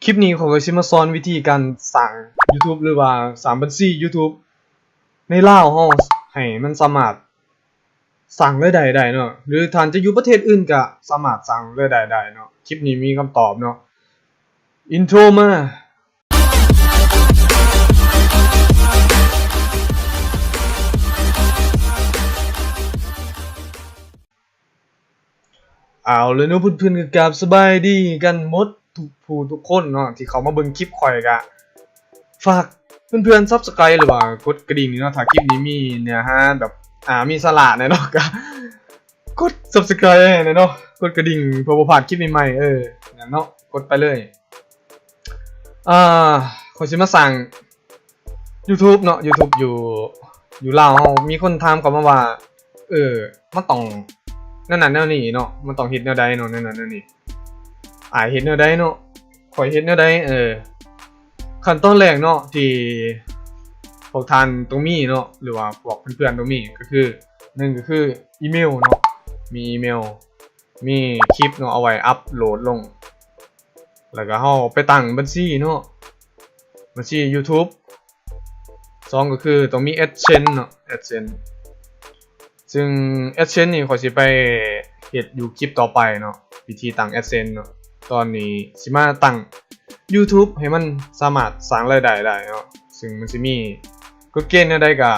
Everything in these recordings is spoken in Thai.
คลิปนี้ผมก็สิมาสอนวิธีการสร้าง YouTube หรือว่าสร้างบัญชี YouTube ในลาวเฮาให้มันสามารถสร้างรายได้ได้เนาะหรือท่านจะอยู่ประเทศอื่นก็สามารถสร้างรายได้ได้เนาะคลิปนี้มีคำตอบเนาะอินโทรมาเอาเลยเนาะเพื่อนๆก็กราบสบายดีกันหมดทุกคนเนาะที่เขามาเบิ่งคลิปข่อยก็ฝากเพื่อนๆ Subscribe หรือว่ากดกระดิ่งนี่เนาะถ้าคลิปนี้มีเนื้อหาแบบมีสาระแน่เนาะก็กด Subscribe ให้เนาะกดกระดิ่งเพื่อบ่พลาดคลิปใหม่ๆนั่นเนาะกดไปเลยขอยสิมาสร้าง YouTube เนาะ YouTube อยู่ลาวเฮามีคนถามเข้ามาว่ามันต้องนั่นน่ะแนวนี้เนาะมันต้องเฮ็ดแนวใดเนาะนั่นน่ะแนวนี้เฮ็ดแนวใดเนาะข่อยเฮ็ดแนวใดขั้นตอนแรกเนาะที่พวกท่านต้องมีเนาะหรือว่าพวกเพื่อนๆต้องมีก็คือ1ก็คืออีเมลเนาะมีอีเมลมีคลิปเนาะเอาไว้อัปโหลดลงแล้วก็เฮาไปตั้งบัญชีเนาะบัญชี YouTube 2ก็คือต้องมี AdSense เนาะ AdSense ซึ่ง AdSense นี่ข้อยสิไปเฮ็ดอยู่คลิปต่อไปเนาะวิธีตั้ง AdSense เนาะตอนนี้สิมาตั้ง YouTube ให้มันสามารถสร้างรายได้ได้เนาะซึ่งมันสิมีกฎเกณฑ์แนวใดก็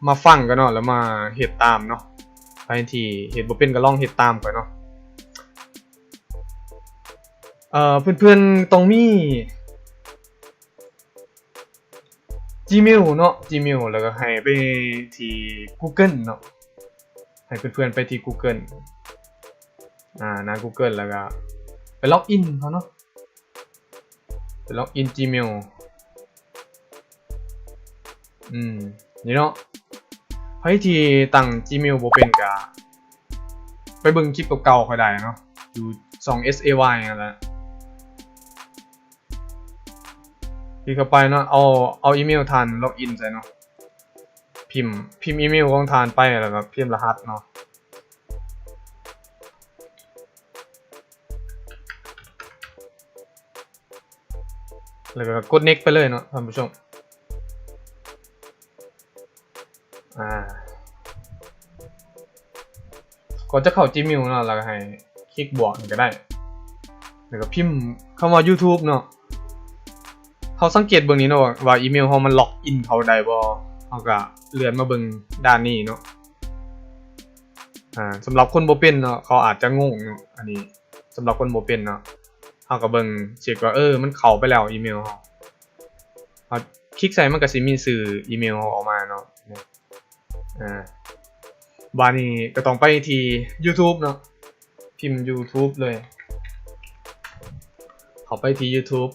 มาฟังกันเนาะแล้วมาเฮ็ดตามเนาะใครที่เฮ็ดบ่เป็นก็ลองเฮ็ดตามก่อนเนาะเพื่อนๆต้องมี Gmail เนาะ Gmail แล้วก็ให้ไปที่ Google เนาะให้เพื่อนๆไปที่ Google หน้า Google แล้วก็ไปล็อกอินเขาเนาะไปล็อกอิน Gmail นี่เนาะใครที่ตั้ง Gmail บ่เป็นก็ไปเบิ่งคลิปเก่าๆค่อยได้เนาะอยู่ช่อง SAY นั่นแหละที่เข้าไปเนาะเอาอีเมลทานล็อกอินใส่เนาะพิมพ์อีเมลของทานไปแล้วก็พิมพ์รหัสเนาะแล้วก็กด next ไปเลยเนาะท่านผู้ชมก่อนจะเข้า Gmail เนาะแล้วก็ให้คลิกบวกก็ได้แล้วก็พิมพ์คำว่า YouTube เนาะเขาสังเกตเบิ่งนี้เนาะว่าอีเมลเฮามันล็อกอินเข้าได้บ่เฮาก็เลื่อนมาเบิ่งด้านนี้เนาะสำหรับคนบ่เป็นเนาะเขาอาจจะงงเนาะอันนี้สำหรับคนบ่เป็นเนาะเฮาก็เบิ่งเช็คว่ามันเข้าไปแล้วอีเมลเฮาคลิกใส่มันก็สิมีชื่ออีเมลเฮาออกมาเนาะบานี้ก็ต้องไปที่ YouTube เนาะพิมพ์ YouTube เลยเข้าไปที่ YouTube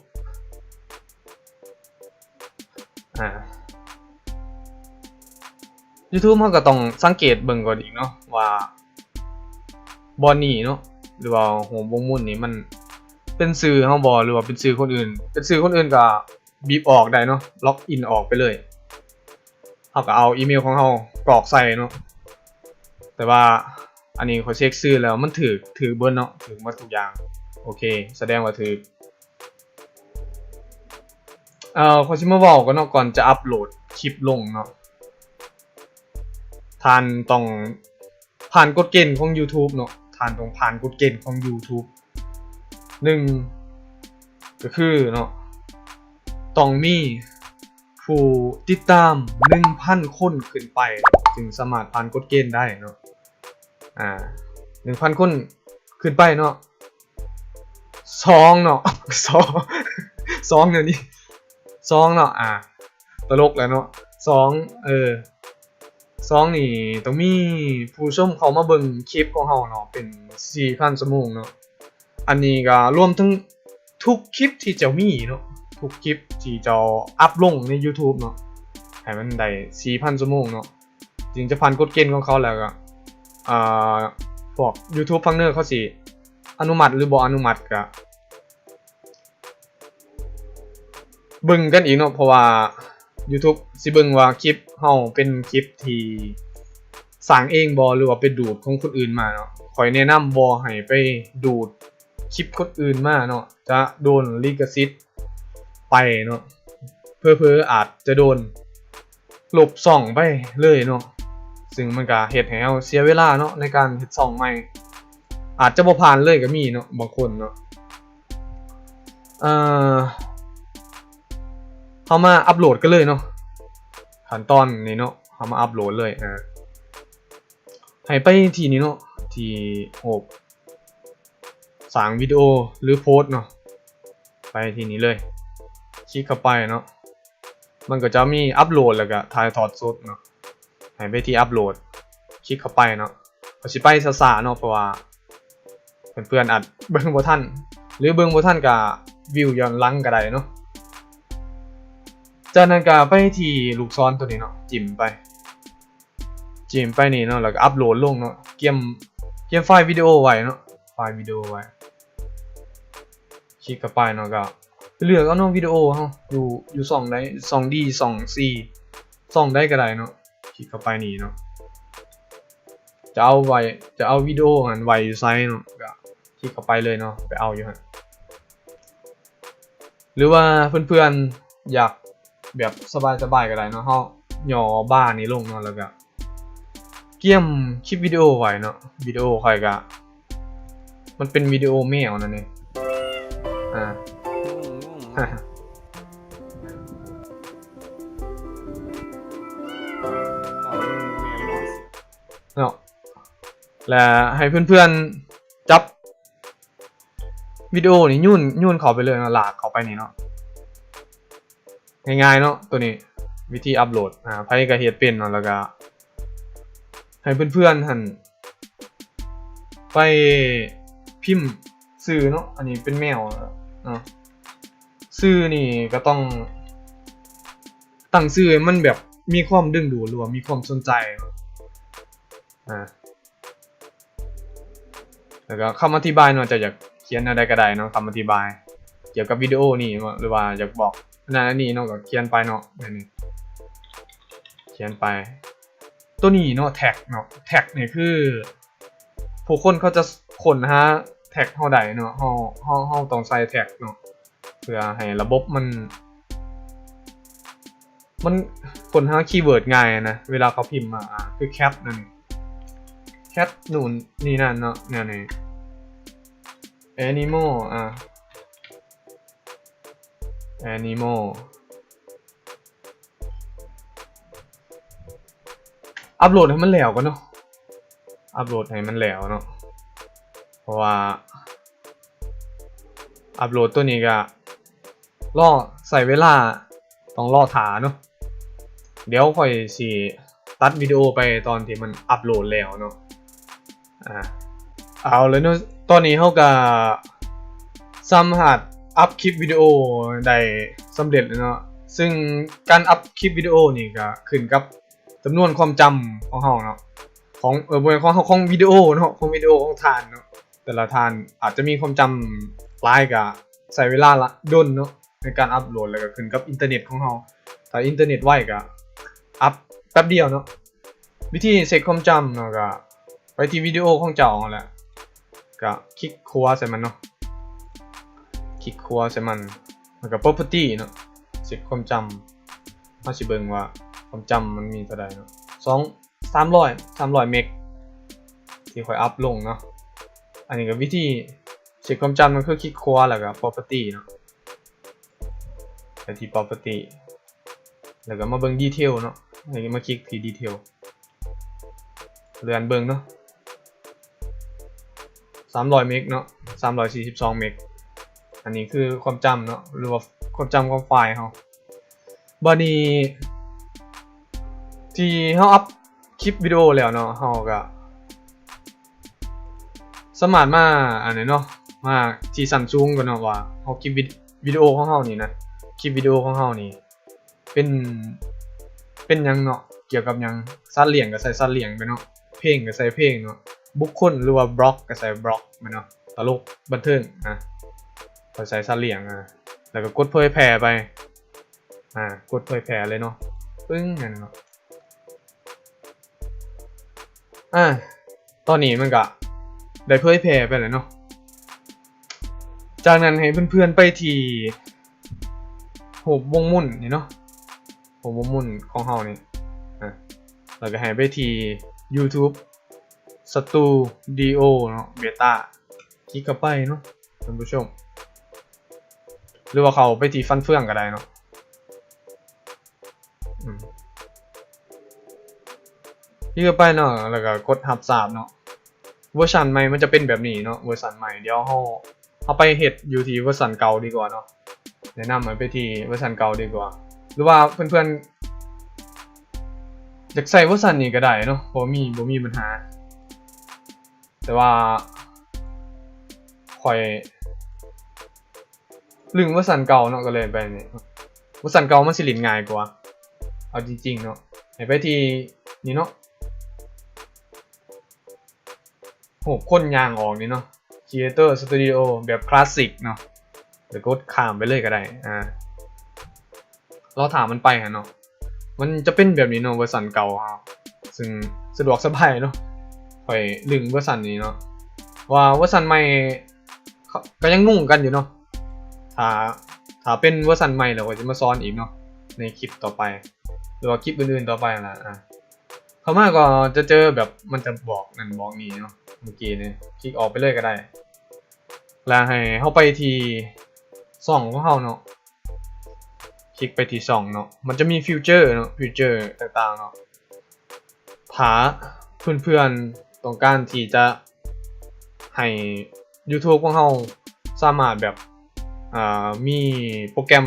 YouTube เฮาก็ต้องสังเกตเบิ่งก่อนอีกเนาะว่าบ่นี่เนาะหรือว่าหัววงมุ่นนี่มันเป็นชื่อเฮาบ่หรือว่าเป็นชื่อคนอื่นเป็นชื่อคนอื่นก็บีบออกได้เนาะล็อกอินออกไปเลยเฮาก็เอาอีเมลของเฮากรอกใส่เนาะแต่ว่าอันนี้เขาเช็คชื่อแล้วมันถือเบิดเนาะถือหมดทุกอย่างโอเคแสดงว่าถือเขาสิมาเว้ากันเนาะก่อนจะอัปโหลดคลิปลงเนาะท่านต้องผ่านกฎเกณฑ์ของ YouTube เนาะท่านต้องผ่านกฎเกณฑ์ของ YouTube 1ก็คือเนาะต้องมีผู้ติดตาม 1,000 คนขึ้นไปถึงสามารถผ่านกฎเกณฑ์ได้เนาะ1,000 คนขึ้นไปเนาะ2เนาะ2เดี๋ยวนี้2เนาะตลกแล้วเนาะ2นี่ต้องมีผู้ชมเขามาเบิ่งคลิปของเฮาเนาะเป็น 4,000 ชั่วโมงเนาะอันนี้ก็รวมทั้งทุกคลิปที่จะมีเนาะทุกคลิปที่จะอัพลงใน YouTube เนาะให้มันได้ 4,000 ชั่วโมงเนาะจึงจะผ่านกฎเกณฑ์ของเขาแล้วก็พวก YouTube Partner เขาสิอนุมัติหรือบ่อนุมัติก็เบิ่งกันอีกเนาะเพราะว่า YouTube สิเบิ่งว่าคลิปเฮาเป็นคลิปที่สร้างเองบ่หรือว่าไปดูดของคนอื่นมาเนาะข้อยแนะนำบ่ให้ไปดูด คลิปคนอื่นมาเนาะจะโดนลิขสิทธิ์ไปเนาะเพ้อๆอาจจะโดนลบส่องไปเลยเนาะซึ่งมันก็เฮ็ดให้เราเสียเวลาเนาะในการเฮ็ดส่องใหม่อาจจะบ่ผ่านเลยก็มีเนาะบางคนเนาะเขามาอัปโหลดกันเลยเนาะขั้นตอนนี้เนาะเขามาอัปโหลดเลยให้ไปที่นี้เนาะที่โฮปสร้างวิดีโอหรือโพสเนาะไปที่นี้เลยคลิกเข้าไปเนาะมันก็จะมีอัปโหลดแล้วก็ถ่ายทอดสดเนาะให้ไปที่อัปโหลดคลิกเข้าไปเนาะก็สิไปช้าๆเนาะเพราะว่าเพื่อนๆอาจเบิ่งบ่ทันหรือเบิ่งบ่ทันก็วิวย้อนหลังก็ได้เนาะจากนั้นก็ไปที่ลูกศรตัวนี้เนาะจิ้มไปนี่เนาะแล้วก็อัปโหลดลงเนาะเก็บไฟล์วิดีโอไว้เนาะไฟล์วิดีโอไว้คลิกเข้าไปเนาะก็เลือกเอาเนาะวิดีโอเฮาอยู่2ได้ 2D 2C 2ได้ก็ได้เนาะคลิกเข้าไปนี่เนาะจะเอาวิดีโอหันไว้อยู่ไซส์เนาะก็คลิกเข้าไปเลยเนาะไปเอาอยู่หั่นหรือว่าเพื่อนๆอยากแบบสบายๆก็ได้เนาะเฮาย่อบ้านี้ลงเนาะแล้วก็เกี่ยมคลิปวิดีโอไว้เนาะวิดีโอค่อยก็มันเป็นวิดีโอแมวนั่นเองเนาะและให้เพื่อนๆจับวิดีโอนี่ยุ่นเข้าไปเลยเนาะลากเข้าไปนี่เนาะง่ายๆเนาะตัวนี้วิธีอัปโหลดไผก็เฮ็ดเป็นเนาะแล้วก็ให้เพื่อนๆหั่นไปพิมพ์ชื่อเนาะอันนี้เป็นแมวเนาะชื่อนี่ก็ต้องตั้งชื่อให้มันแบบมีความดึงดูดหรือว่ามีความสนใจแล้วก็คำอธิบายเนาะจะอยากเขียนอะไรก็ได้เนาะคำอธิบายเกี่ยวกับวิดีโอนี่หรือว่าอยากบอกอันนี้เนาะก็เขียนไปเนาะนี่เขียนไปตัวนี้เนาะแท็กเนาะแท็กนี่คือผู้คนเขาจะค้นหาแท็กเฮาได้เนาะเฮาต้องใส่แท็กเนาะเพื่อให้ระบบมันค้นหาคีย์เวิร์ดง่ายนะเวลาเขาพิมพ์มาคือแคปนั่นแคปนู่นนี่นั่นเนาะเนี่ยนี่ animal animal อัปโหลดให้มันแล้วกันเนาะอัปโหลดให้มันแล้วเนาะเพราะว่าอัปโหลดตัวนี้ก็รอใส่เวลาต้องรอถาเนาะเดี๋ยวค่อยสิตัดวิดีโอไปตอนที่มันอัปโหลดแล้วเนาะเอาเลยเนาะตอนนี้เฮาก็สามารถอัพคลิปวิดีโอได้สำเร็จแล้วเนาะซึ่งการอัพคลิปวิดีโอนี่ก็ขึ้นกับจำนวนความจำของเฮาเนาะของของวิดีโอเนาะของวิดีโอของทานเนาะแต่ละทานอาจจะมีความจำหลายก็ใช้เวลาละดนเนาะในการอัพโหลดแล้วก็ขึ้นกับอินเทอร์เน็ตของเฮาถ้าอินเทอร์เน็ตไวก็อัพแป๊บเดียวเนาะวิธีเช็คความจำเนาะก็ไปที่วิดีโอของเจ้าแหละก็คลิกขวาใส่มันเนาะคลิกขวาใส่มันแล้วก็ property เนาะเช็คความจำเฮาสิเบิ่งว่าความจำมันมีเท่าใดเนาะ300เมกที่ค่อยอัพลงเนาะอันนี้ก็วิธีเช็คความจำมันคือคลิกขวาแล้วก็ property เนาะไปที่ property แล้วก็มาเบิ่ง detail เนาะนี่มาคลิกที่ detail เลื่อนเบิ่งเนาะ300เมกเนาะ342เมกอันนี้คือความจำเนาะหรือว่าความจำของไฟล์เฮาบัดนี้ที่เฮาอัพคลิปวิดีโอแล้วเนาะเฮาก็สามารถมาอันนี้เนาะมาที่สั่นสูงกันเนาะว่าเฮาคลิปวิดีโอของเฮานี่นะคลิปวิดีโอของเฮานี่เป็นหยังเนาะเกี่ยวกับหยังสัตว์เลี้ยงก็ใส่สัตว์เลี้ยงไปเนาะเพลงก็ใส่เพลงเนาะบุคคลหรือว่าบล็อกก็ใส่บล็อกไปเนาะตลกบันเทิงก็ใส่สัตว์เลี้ยงแล้วก็กดเผยแพร่ไปกดเผยแพร่เลยเนาะปึ้งนั่นเนาะตอนนี้มันก็ได้เผยแพร่ไปแล้วเนาะ จากนั้นให้เพื่อนๆไปที่หูวงมุ่นนี่เนาะหูวงมุ่นของเฮานี่แล้วก็ให้ไปที่ YouTube Studio เนาะ Beta คลิกเข้าไปเนาะท่านผู้ชมหรือว่าเขาไปที่ฟันเฟืองก็ได้เนาะคลิกเข้าไปเนาะแล้วก็กดรับทราบเนาะเวอร์ชันใหม่มันจะเป็นแบบนี้เนาะเวอร์ชันใหม่เดี๋ยวเฮาไปเฮ็ดอยู่ที่เวอร์ชันเก่าดีกว่าเนาะแนะนำไปที่เวอร์ชันเก่าดีกว่าหรือว่าเพื่อนๆอยากใส่เวอร์ชันนี้ก็ได้เนาะบ่มีปัญหาแต่ว่าค่อยลืมเวอร์ชันเก่าเนาะก็เลยไปนี่เวอร์ชันเก่ามันสิเล่นง่ายกว่าเอาจริงๆเนาะให้ไปที่นี่เนาะโหคนยางออกนี่เนาะ Creator Studio แบบคลาสสิกเนาะเดี๋ยวกดข้ามไปเลยก็ได้เราถามมันไปฮะเนาะมันจะเป็นแบบนี้เนาะเวอร์ชันเก่าซึ่งสะดวกสบายเนาะค่อยลืมเวอร์ชันนี้เนาะว่าเวอร์ชันใหม่ก็ยังงงกันอยู่เนาะถ้าเป็นเวอร์ชันใหม่เราก็จะมาสอนอีกเนาะในคลิปต่อไปหรือว่าคลิปอื่นๆต่อไปนะเข้ามาก็จะเจอแบบมันจะบอกนั่นบอกนี่เนาะเมื่อกี้เนี่ยคลิกออกไปเลยก็ได้แล้วให้เข้าไปที่ช่องของเขาเนาะคลิกไปที่ช่องเนาะมันจะมีฟิวเจอร์เนาะฟิวเจอร์ต่างๆเนาะถ้าเพื่อนๆต้องการที่จะให้ YouTube ของเราสามารถแบบมีโปรแกรม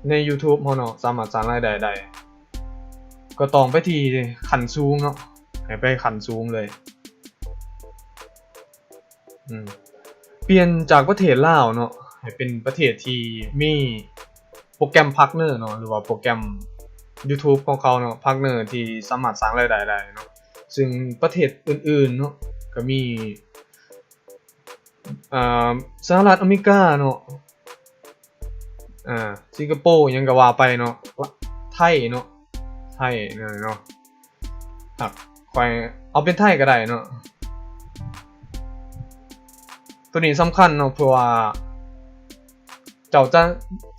ใน YouTube เราเนาะสามารถสร้างรายได้ได้ก็ต้องไปที่ขั้นสูงเนาะให้ไปขั้นสูงเลยเปลี่ยนจากประเทศลาวเนาะให้เป็นประเทศที่มีโปรแกรมพาร์ทเนอร์เนาะหรือว่าโปรแกรม YouTube ของเขาเนาะพาร์ทเนอร์ที่สามารถสร้างรายได้ได้เนาะซึ่งประเทศอื่นๆเนาะก็มีสหรัฐอเมริกาเนาะสิงคโปร์ยังก็ว่าไปเนาะไทยเนาะไทยเนาะครับค่อยเอาเป็นไทยก็ได้เนาะตัวนี้สำคัญเนาะเพราะว่าเจ้าจะ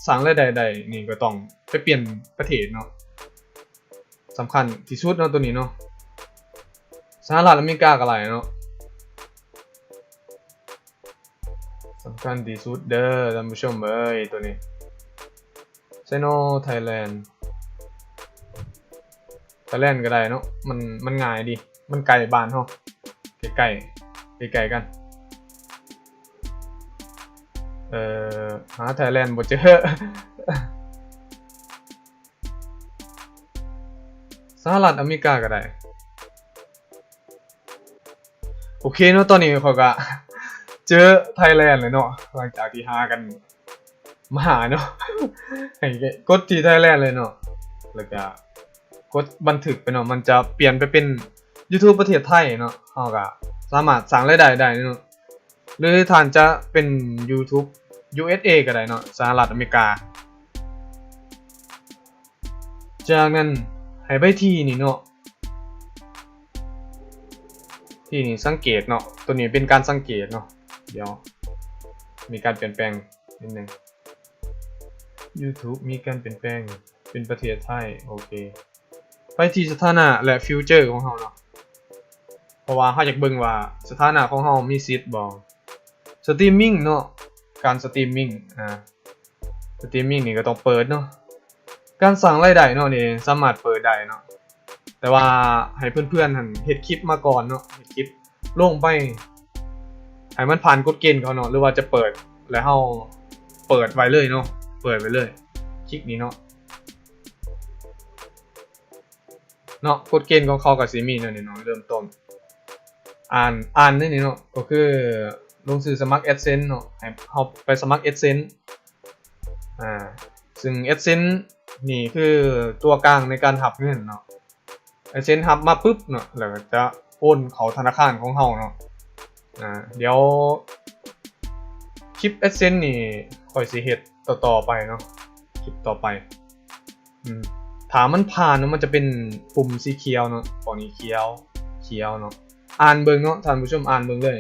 สร้างรายได้ใดนี่ก็ต้องไปเปลี่ยนประเทศเนาะสำคัญที่สุดเนาะตัวนี้เนาะสหรัฐอเมริกาก็หลายเนาะสำคัญที่สุดเด้อท่านผู้ชมตัวนี้ไซโนไทยแลนด์ก็ได้เนาะมันง่ายดีมันไกลบ้านเฮาใกล้กันหาไทยแลนด์บ่เจอสหรัฐอเมริกาก็ได้โอเคเนาะตอนนี้เขาก็เจอไทยแลนด์เลยเนาะหลังจากที่หากันมาหาเนาะให้กดที่ไทยแลนด์เลยเนาะแล้วก็กดบันทึกไปเนาะมันจะเปลี่ยนไปเป็น YouTube ประเทศไทยเนาะเฮาก็สามารถสร้างรายได้ได้เนาะหรือท่านจะเป็น YouTube USA ก็ได้เนาะสหรัฐอเมริกาจากนั้นให้ไปที่นี่เนาะที่นี่สังเกตเนาะตัวนี้เป็นการสังเกตเนาะเดี๋ยวมีการเปลี่ยนแปลงนิดนึง YouTube มีการเปลี่ยนแปลงเป็นประเทศไทยโอเคไปที่สถานะและฟิวเจอร์ของเฮาเนาะเพราะว่าเฮาอยากเบิ่งว่าสถานะของเฮามีสิทธิ์บ่สตรีมมิ่งเนาะการสตรีมมิ่งสตรีมมิ่งนี่ก็ต้องเปิดเนาะการสร้างรายได้เนาะนี่สามารถเปิดได้เนาะแต่ว่าให้เพื่อนๆหั่นเฮ็ดคลิปมาก่อนเนาะเฮ็ดคลิปลงไปให้มันผ่านกฎเกณฑ์เขาเนาะหรือว่าจะเปิดแล้วเฮาเปิดไว้เลยเนาะเปิดไว้เลยคลิกนี้เนาะกฎเกณฑ์ของเขาก็สิมีเนาะนี่เนาะเริ่มต้นอ่านนี่เนาะก็คือลงซื้อสมัคร AdSense เนาะให้เฮาไปสมัคร AdSense ซึ่ง AdSense นี่คือตัวกลางในการหับเงินเนาะ AdSense หับมาปุ๊บเนาะแล้วก็จะโอนเข้าธนาคารของเฮาเนาะเดี๋ยวคลิป AdSense นี่ค่อยสิเฮ็ดต่อไปเนาะคลิปต่อไปถ้ามันผ่านเนาะมันจะเป็นปุ่มสีเขียวเนาะฝั่งนี้เขียวเนาะอ่านเบิ่งเนาะท่านผู้ชมอ่านเบิ่งเลย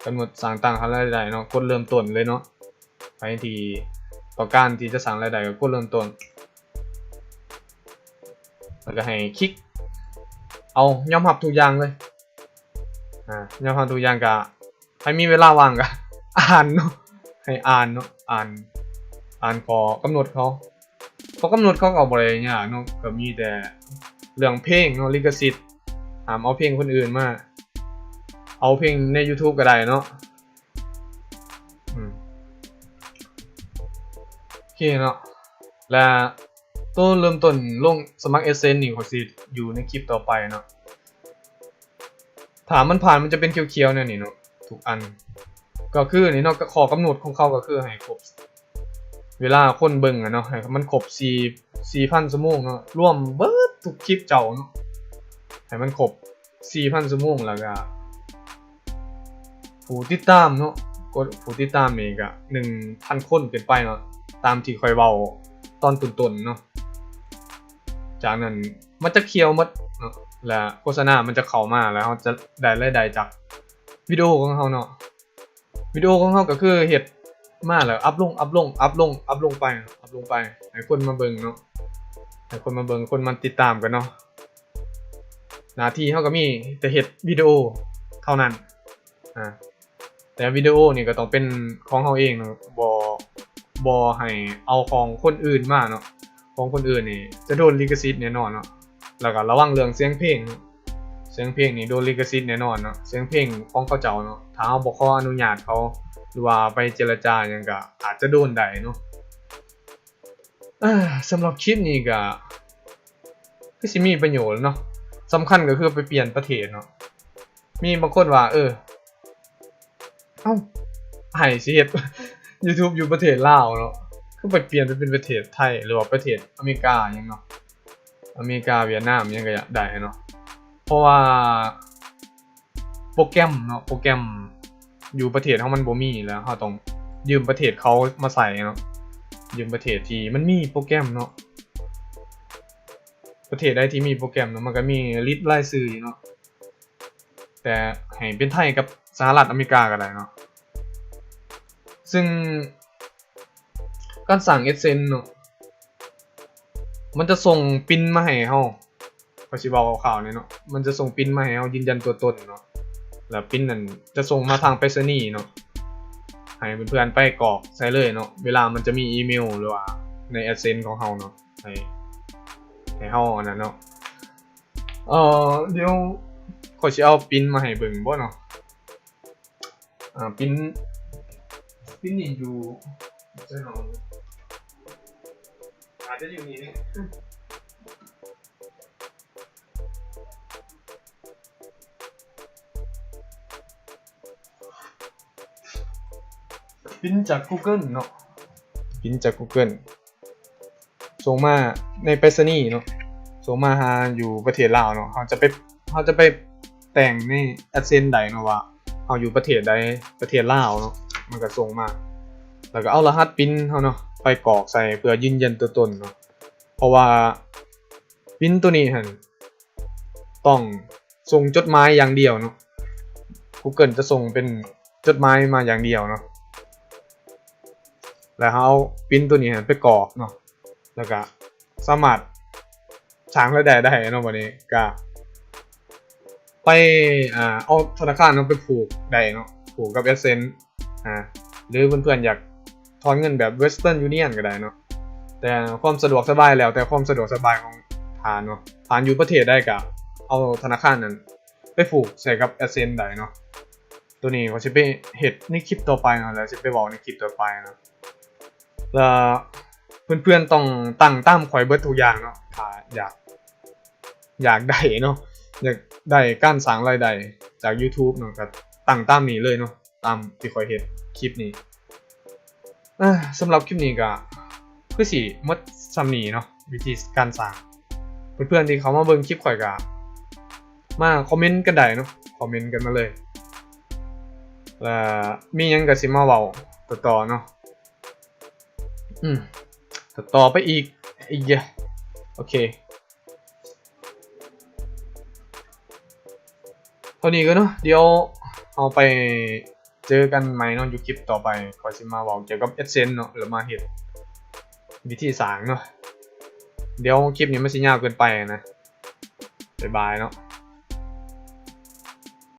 กำหนดสร้างตั้งรายได้เนาะกดเริ่มต้นเลยเนาะไปที่ต่อการที่จะสร้างรายได้ก็กดเริ่มต้นแล้วก็ให้คลิกเอายอมรับทุกอย่างเลยยอมรับทุกอย่างก็ให้มีเวลาว่างก็อ่านเนาะให้อ่านเนาะอ่านขอกำหนดเขากำหนดเขาก็บ่ได้ยากเนาะก็มีแต่เรื่องเพลงเนาะลิขสิทธิ์ห้ามเอาเพลงคนอื่นมาเอาเพลงใน YouTube ก็ได้เนาะโอเคเนาะและตัวเริ่มต้นลงสมัคร Essence นี่ก็สิอยู่ในคลิปต่อไปเนาะถามมันผ่านมันจะเป็นเขียวๆเนี่ยนี่เนาะทุกอันก็คือนี่เนาะขอกำหนดของเขาก็คือให้ครบเวลาคนเบิ่งอะเนาะให้มันครบ4,000 ชั่วโมงเนาะรวมเบิดทุกคลิปเจ้าเนาะให้มันครบ 4,000 ชั่วโมงแล้วก็ผู้ติดตามเนาะกดผู้ติดตามนี่ก็ 1,000 คนเป็นไปเนาะตามที่ค่อยเว้าตอนต้นๆเนาะจากนั้นมันจะเคี่ยวหมดเนาะและโฆษณามันจะเข้ามาแล้วเราจะได้รายได้จากวิดีโอของเราเนาะวิดีโอของเราก็คือเฮ็ดมาแล้วอัพลงไปให้คนมาเบิ่งเนาะให้คนมาเบิ่งคนมาติดตามกันเนาะหน้าที่เราก็มีแต่เฮ็ดวิดีโอเท่านั้นแต่วิดีโอนี่ก็ต้องเป็นของเราเองเนาะบ่ให้เอาของคนอื่นมาเนาะของคนอื่นนี่จะโดนลิขสิทธิ์แน่นอนเนาะแล้วก็ระวังเรื่องเสียงเพลงเสียงเพลงนี่โดนลิขสิทธิ์แน่นอนเนาะเสียงเพลงของเขาเจ้าเนาะถ้าเราบ่ขออนุญาตเขาหรือว่าไปเจรจาหยังก็อาจจะโดนได้เนาะสำหรับคลิปนี้ก็คือสิมีประโยชน์เนาะสำคัญก็คือไปเปลี่ยนประเทศเนาะมีบางคนว่าให้สิเฮ็ด YouTube อยู่ประเทศลาวเนาะคือไปเปลี่ยนไปเป็นประเทศไทยหรือว่าประเทศอเมริกาหยังเนาะอเมริกาเวียดนามหยังก็ได้เนาะเพราะว่าโปรแกรมเนาะโปรแกรมอยู่ประเทศเฮามันบ่มีแล้วเฮาต้องยืมประเทศเขามาใส่เนาะยืมประเทศที่มันมีโปรแกรมเนาะประเทศใดที่มีโปรแกรมเนาะมันก็มีลิสต์รายชื่ออยู่เนาะแต่ให้เป็นไทยกับสหรัฐอเมริกาก็ได้เนาะซึ่งการสั่ง Essence เนาะมันจะส่งปินมาให้เฮาก็สิบอกข่าวๆนี่เนาะมันจะส่งปินมาให้เฮายืนยันตัวตนเนาะแล้วปินนั้นจะส่งมาทางไปรษณีย์เนาะให้เพื่อนๆไปกรอกใส่เลยเนาะเวลามันจะมีอีเมลหรือว่าใน Essence ของเฮาเนาะให้เฮาอันนั้นเนาะเดี๋ยวขอยสิเอาปินมาให้เบิ่งบ่เนาะปินนี่อยู่ใช่เนาะอาจจะอยู่นี่นี่ปินจาก Google เนาะปินจาก Google ส่งมาในไปรษณีย์เนาะส่งมาหาอยู่ประเทศลาวเนาะเราจะไปแต่งใน Essence ใดเนาะว่าเราอยู่ประเทศใดประเทศลาวเนาะมันก็ส่งมาแล้วก็เอารหัสปินเฮาเนาะไปกรอกใส่เพื่อยืนยันตัวตนเนาะเพราะว่าปินตัวนี้หั่นต้องส่งจดหมายอย่างเดียวเนาะ Google จะส่งเป็นจดหมายมาอย่างเดียวเนาะแล้วเอาปินตัวนี้ไปกรอกเนาะแล้วก็สามารถสร้างรายได้เนาะบัดนี้ก็ไปเอาธนาคารเนาะไปผูกได้เนาะผูกกับ Essence หรือเพื่อนๆอยากถอนเงินแบบ Western Union ก็ได้เนาะแต่ความสะดวกสบายแล้วแต่ความสะดวกสบายของทานเนาะทานอยู่ประเทศได้ก็เอาธนาคารนั้นไปผูกใส่กับ Essence ได้เนาะตัวนี้ก็สิไปเฮ็ดในคลิปต่อไปเนาะแล้วสิไปเว้าในคลิปต่อไปเนาะแล้วเพื่อนๆต้องตั้งตามข่อยเบิดทุกอย่างเนาะถ้าอยากได้เนาะอยากได้การสร้างรายได้จาก YouTube เนาะก็ตั้งตามนี้เลยเนาะตามที่ข่อยเฮ็ดคลิปนี้สำหรับคลิปนี้ก็คือสิหมดส่ำนี้เนาะวิธีการสร้างเพื่อนๆที่เขามาเบิ่งคลิปข่อยก็มาคอมเมนต์กันได้เนาะคอมเมนต์กันมาเลยแล้วมีหยังก็สิมาเว้าต่อเนาะต่อไปอีกโอเคเท่านี้ก็เนาะเดี๋ยวเอาไป เจอกันใหม่เนาะอยู่คลิปต่อไปขอสิมาเว้าเกี่ยวกับ AdSense เนาะหรือมาเฮ็ดวิธีสร้างเนาะเดี๋ยวคลิปนี้มันสิยาวเกินไปนะบ๊ายบายเนาะ